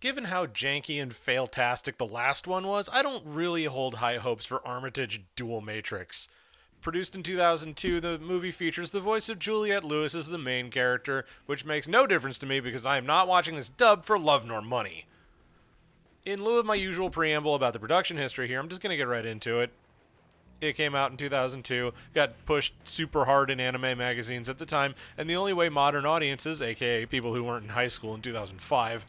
given how janky and fail-tastic the last one was, I don't really hold high hopes for Armitage Dual Matrix. Produced in 2002, the movie features the voice of Juliette Lewis as the main character, which makes no difference to me because I am not watching this dub for love nor money. In lieu of my usual preamble about the production history here, I'm just going to get right into it. It came out in 2002, got pushed super hard in anime magazines at the time, and the only way modern audiences, aka people who weren't in high school in 2005,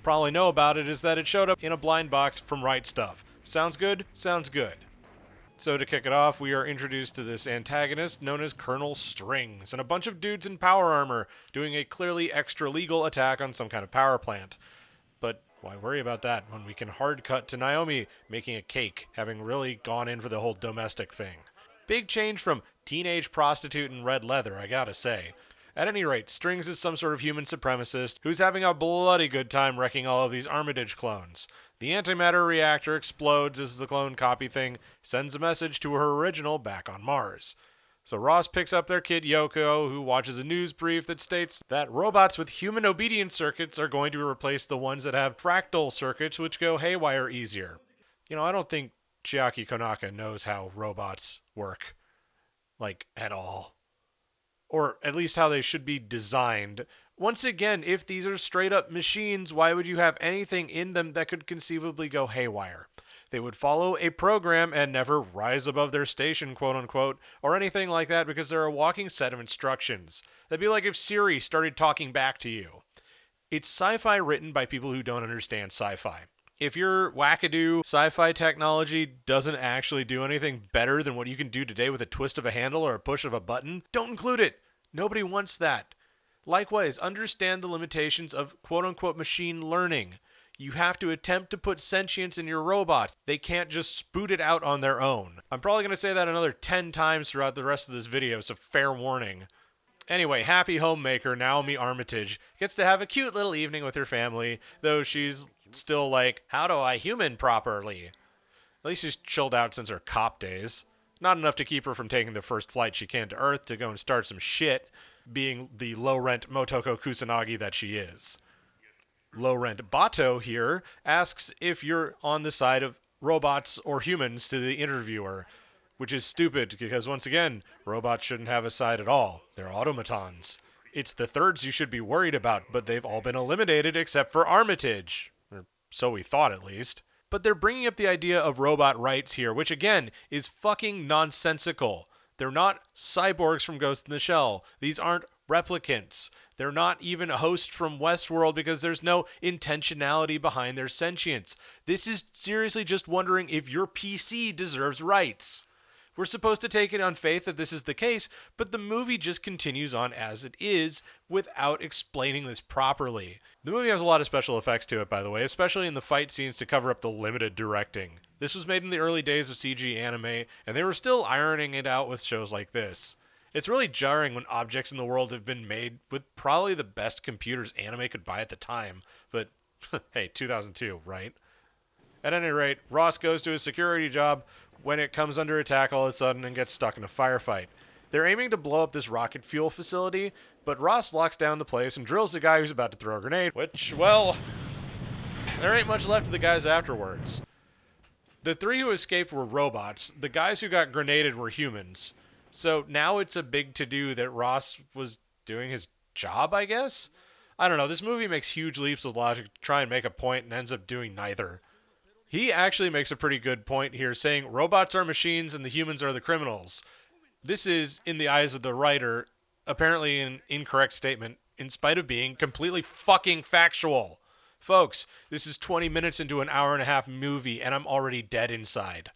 probably know about it is that it showed up in a blind box from Right Stuff. Sounds good? Sounds good. So to kick it off, we are introduced to this antagonist known as Colonel Strings, and a bunch of dudes in power armor doing a clearly extra-legal attack on some kind of power plant. But why worry about that when we can hard cut to Naomi making a cake, having really gone in for the whole domestic thing? Big change from teenage prostitute in red leather, I gotta say. At any rate, Strings is some sort of human supremacist who's having a bloody good time wrecking all of these Armitage clones. The antimatter reactor explodes as the clone copy thing sends a message to her original back on Mars. So Ross picks up their kid Yoko, who watches a news brief that states that robots with human obedience circuits are going to replace the ones that have fractal circuits, which go haywire easier. I don't think Chiaki Konaka knows how robots work, like, at all. Or at least how they should be designed. Once again, if these are straight up machines, why would you have anything in them that could conceivably go haywire? They would follow a program and never rise above their station, quote unquote, or anything like that because they're a walking set of instructions. That'd be like if Siri started talking back to you. It's sci-fi written by people who don't understand sci-fi. If your wackadoo sci-fi technology doesn't actually do anything better than what you can do today with a twist of a handle or a push of a button, don't include it. Nobody wants that. Likewise, understand the limitations of quote-unquote machine learning. You have to attempt to put sentience in your robots. They can't just spoot it out on their own. I'm probably going to say that another 10 times throughout the rest of this video, so fair warning. Anyway, happy homemaker Naomi Armitage gets to have a cute little evening with her family, though she's still like, how do I human properly? At least she's chilled out since her cop days. Not enough to keep her from taking the first flight she can to Earth to go and start some shit, being the low-rent Motoko Kusanagi that she is. Low-rent Bato here asks if you're on the side of robots or humans to the interviewer, which is stupid because, once again, robots shouldn't have a side at all. They're automatons. It's the thirds you should be worried about, but they've all been eliminated except for Armitage. Or so we thought, at least. But they're bringing up the idea of robot rights here, which, again, is fucking nonsensical. They're not cyborgs from Ghost in the Shell. These aren't replicants. They're not even hosts from Westworld because there's no intentionality behind their sentience. This is seriously just wondering if your PC deserves rights. We're supposed to take it on faith that this is the case, but the movie just continues on as it is without explaining this properly. The movie has a lot of special effects to it, by the way, especially in the fight scenes to cover up the limited directing. This was made in the early days of CG anime, and they were still ironing it out with shows like this. It's really jarring when objects in the world have been made with probably the best computers anime could buy at the time, but hey, 2002, right? At any rate, Ross goes to his security job when it comes under attack all of a sudden and gets stuck in a firefight. They're aiming to blow up this rocket fuel facility, but Ross locks down the place and drills the guy who's about to throw a grenade, which, well, there ain't much left of the guys afterwards. The three who escaped were robots. The guys who got grenaded were humans. So now it's a big to-do that Ross was doing his job, I guess? I don't know, this movie makes huge leaps of logic to try and make a point and ends up doing neither. He actually makes a pretty good point here, saying robots are machines and the humans are the criminals. This is, in the eyes of the writer, apparently an incorrect statement, in spite of being completely fucking factual. Folks, this is 20 minutes into an hour-and-a-half movie, and I'm already dead inside.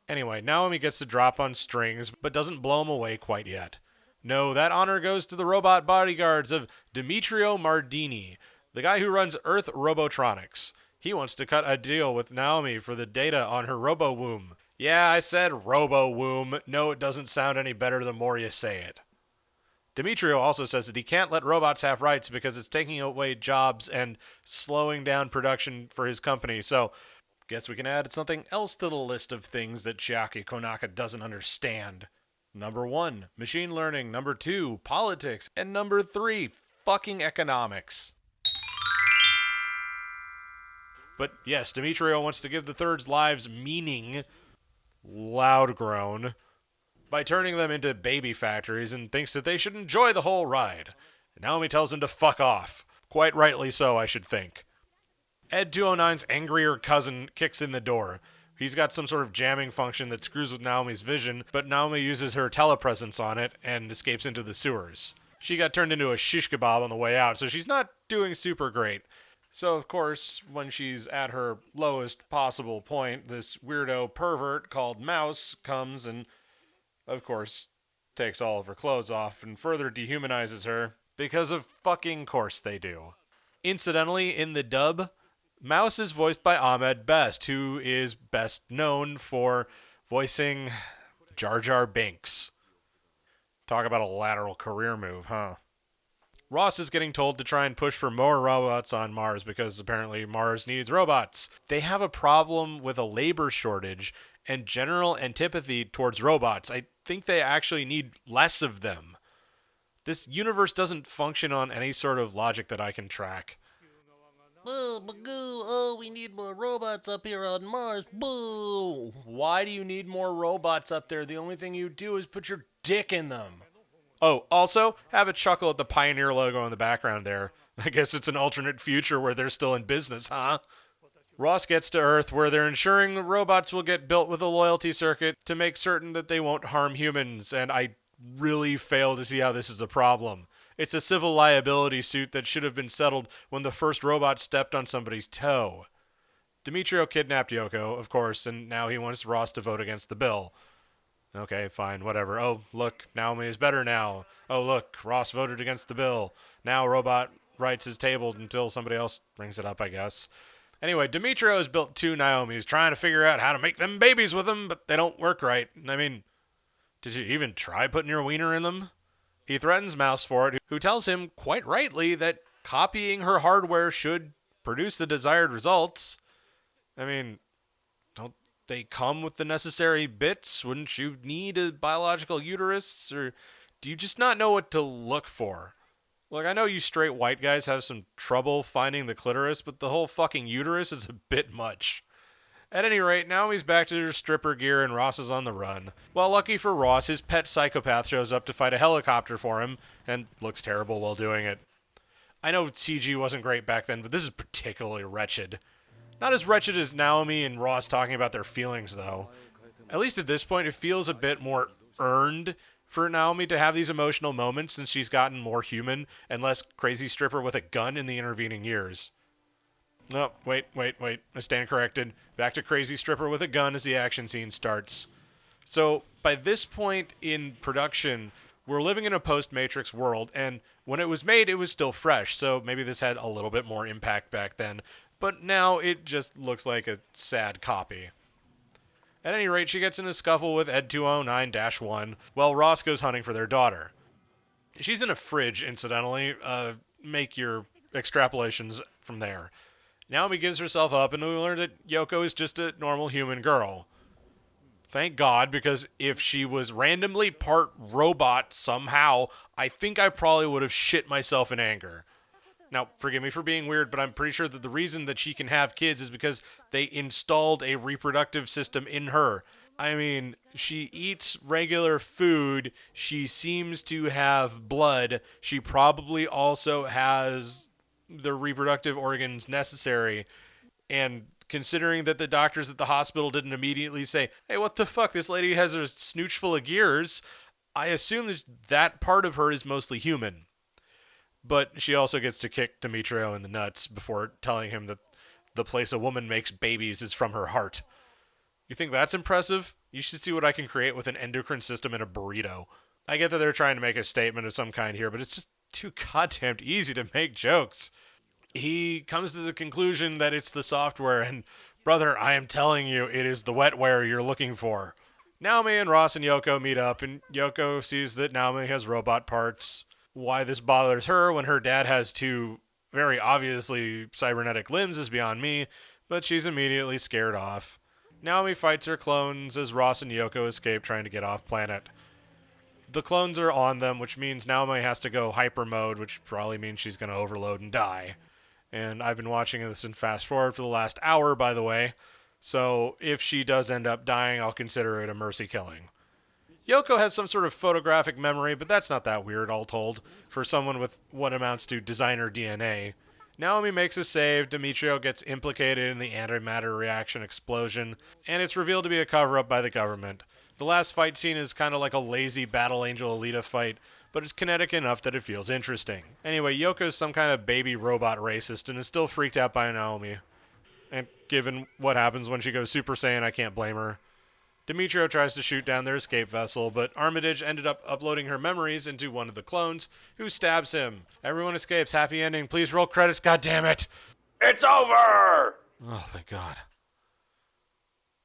Anyway, Naomi gets the drop on Strings, but doesn't blow him away quite yet. No, that honor goes to the robot bodyguards of Demetrio Mardini, the guy who runs Earth Robotronics. He wants to cut a deal with Naomi for the data on her robo-womb. Yeah, I said robo-womb. No, it doesn't sound any better the more you say it. Demetrio also says that he can't let robots have rights because it's taking away jobs and slowing down production for his company, so guess we can add something else to the list of things that Chiaki Konaka doesn't understand. Number 1, machine learning. Number 2, politics. And number 3, fucking economics. But yes, Demetrio wants to give the Thirds lives meaning, loud groan, by turning them into baby factories and thinks that they should enjoy the whole ride. Naomi tells him to fuck off. Quite rightly so, I should think. Ed 209's angrier cousin kicks in the door. He's got some sort of jamming function that screws with Naomi's vision, but Naomi uses her telepresence on it and escapes into the sewers. She got turned into a shish kebab on the way out, so she's not doing super great. So, of course, when she's at her lowest possible point, this weirdo pervert called Mouse comes and, of course, takes all of her clothes off and further dehumanizes her, because of fucking course they do. Incidentally, in the dub, Mouse is voiced by Ahmed Best, who is best known for voicing Jar Jar Binks. Talk about a lateral career move, huh? Ross is getting told to try and push for more robots on Mars because apparently Mars needs robots. They have a problem with a labor shortage and general antipathy towards robots. I think they actually need less of them. This universe doesn't function on any sort of logic that I can track. Boo, bagoo, oh, we need more robots up here on Mars. Boo! Why do you need more robots up there? The only thing you do is put your dick in them. Oh, also, have a chuckle at the Pioneer logo in the background there. I guess it's an alternate future where they're still in business, huh? Ross gets to Earth, where they're ensuring the robots will get built with a loyalty circuit to make certain that they won't harm humans, and I really fail to see how this is a problem. It's a civil liability suit that should have been settled when the first robot stepped on somebody's toe. Demetrio kidnapped Yoko, of course, and now he wants Ross to vote against the bill. Okay, fine, whatever. Oh, look, Naomi is better now. Oh, look, Ross voted against the bill. Now Robot rights is tabled until somebody else brings it up, I guess. Anyway, Demetrio has built two Naomis, trying to figure out how to make them babies with them, but they don't work right. I mean, did you even try putting your wiener in them? He threatens Mouse for it, who tells him, quite rightly, that copying her hardware should produce the desired results. I mean, don't they come with the necessary bits? Wouldn't you need a biological uterus? Or do you just not know what to look for? Look, I know you straight white guys have some trouble finding the clitoris, but the whole fucking uterus is a bit much. At any rate, now he's back to her stripper gear and Ross is on the run. Well, lucky for Ross, his pet psychopath shows up to fight a helicopter for him and looks terrible while doing it. I know CG wasn't great back then, but this is particularly wretched. Not as wretched as Naomi and Ross talking about their feelings, though. At least at this point, it feels a bit more earned for Naomi to have these emotional moments since she's gotten more human and less crazy stripper with a gun in the intervening years. Oh, wait. I stand corrected. Back to crazy stripper with a gun as the action scene starts. So, by this point in production, we're living in a post-Matrix world, and when it was made, it was still fresh, so maybe this had a little bit more impact back then, but now it just looks like a sad copy. At any rate, she gets in a scuffle with Ed 209-1 while Ross goes hunting for their daughter. She's in a fridge, incidentally. Make your extrapolations from there. Naomi gives herself up, and we learn that Yoko is just a normal human girl. Thank God, because if she was randomly part robot somehow, I think I probably would have shit myself in anger. Now, forgive me for being weird, but I'm pretty sure that the reason that she can have kids is because they installed a reproductive system in her. I mean, she eats regular food, she seems to have blood, she probably also has the reproductive organs necessary, and considering that the doctors at the hospital didn't immediately say, hey, what the fuck, this lady has a snooch full of gears, I assume that part of her is mostly human. But she also gets to kick Demetrio in the nuts before telling him that the place a woman makes babies is from her heart. You think that's impressive? You should see what I can create with an endocrine system in a burrito. I get that they're trying to make a statement of some kind here, but it's just too goddamn easy to make jokes. He comes to the conclusion that it's the software, and brother, I am telling you, it is the wetware you're looking for. Naomi and Ross and Yoko meet up, and Yoko sees that Naomi has robot parts. Why this bothers her when her dad has two very obviously cybernetic limbs is beyond me, but she's immediately scared off. Naomi fights her clones as Ross and Yoko escape trying to get off planet. The clones are on them, which means Naomi has to go hyper mode, which probably means she's going to overload and die. And I've been watching this in fast forward for the last hour, by the way. So if she does end up dying, I'll consider it a mercy killing. Yoko has some sort of photographic memory, but that's not that weird, all told, for someone with what amounts to designer DNA. Naomi makes a save, Demetrio gets implicated in the antimatter reaction explosion, and it's revealed to be a cover-up by the government. The last fight scene is kind of like a lazy Battle Angel Alita fight, but it's kinetic enough that it feels interesting. Anyway, Yoko's some kind of baby robot racist and is still freaked out by Naomi. And given what happens when she goes Super Saiyan, I can't blame her. Demetrio tries to shoot down their escape vessel, but Armitage ended up uploading her memories into one of the clones, who stabs him. Everyone escapes. Happy ending. Please roll credits, goddammit! It's over! Oh, thank God.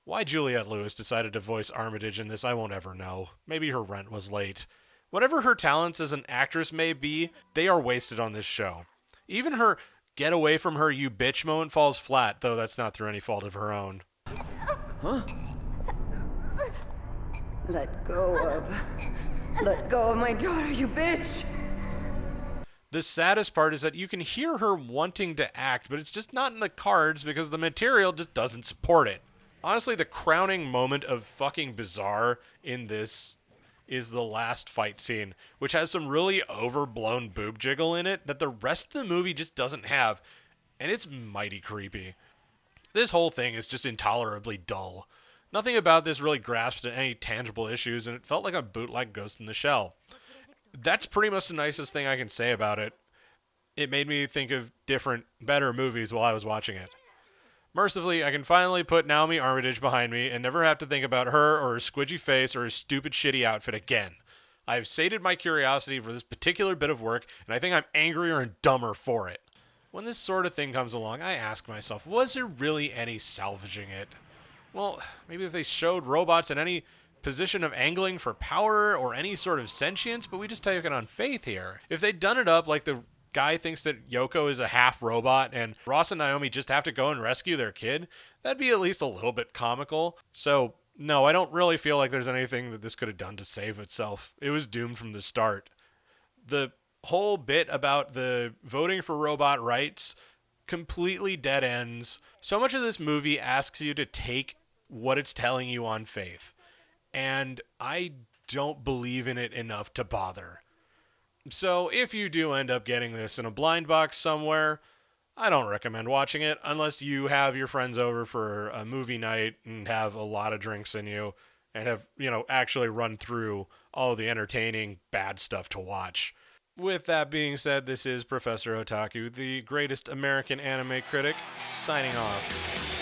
Why Juliette Lewis decided to voice Armitage in this, I won't ever know. Maybe her rent was late. Whatever her talents as an actress may be, they are wasted on this show. Even her get away from her, you bitch moment falls flat, though that's not through any fault of her own. Huh? Let go of my daughter, you bitch! The saddest part is that you can hear her wanting to act, but it's just not in the cards because the material just doesn't support it. Honestly, the crowning moment of fucking bizarre in this is the last fight scene, which has some really overblown boob jiggle in it that the rest of the movie just doesn't have, and it's mighty creepy. This whole thing is just intolerably dull. Nothing about this really grasped at any tangible issues, and it felt like a bootleg Ghost in the Shell. That's pretty much the nicest thing I can say about it. It made me think of different, better movies while I was watching it. Mercifully, I can finally put Naomi Armitage behind me and never have to think about her or her squidgy face or her stupid shitty outfit again. I have sated my curiosity for this particular bit of work, and I think I'm angrier and dumber for it. When this sort of thing comes along, I ask myself, was there really any salvaging it? Well, maybe if they showed robots in any position of angling for power or any sort of sentience, but we just take it on faith here. If they'd done it up like the guy thinks that Yoko is a half robot and Ross and Naomi just have to go and rescue their kid, that'd be at least a little bit comical. So, no, I don't really feel like there's anything that this could have done to save itself. It was doomed from the start. The whole bit about the voting for robot rights completely dead ends. So much of this movie asks you to take what it's telling you on faith, and I don't believe in it enough to bother. So if you do end up getting this in a blind box somewhere, I don't recommend watching it unless you have your friends over for a movie night and have a lot of drinks in you and have, actually run through all the entertaining bad stuff to watch. With that being said, this is Professor Otaku, the greatest American anime critic, signing off.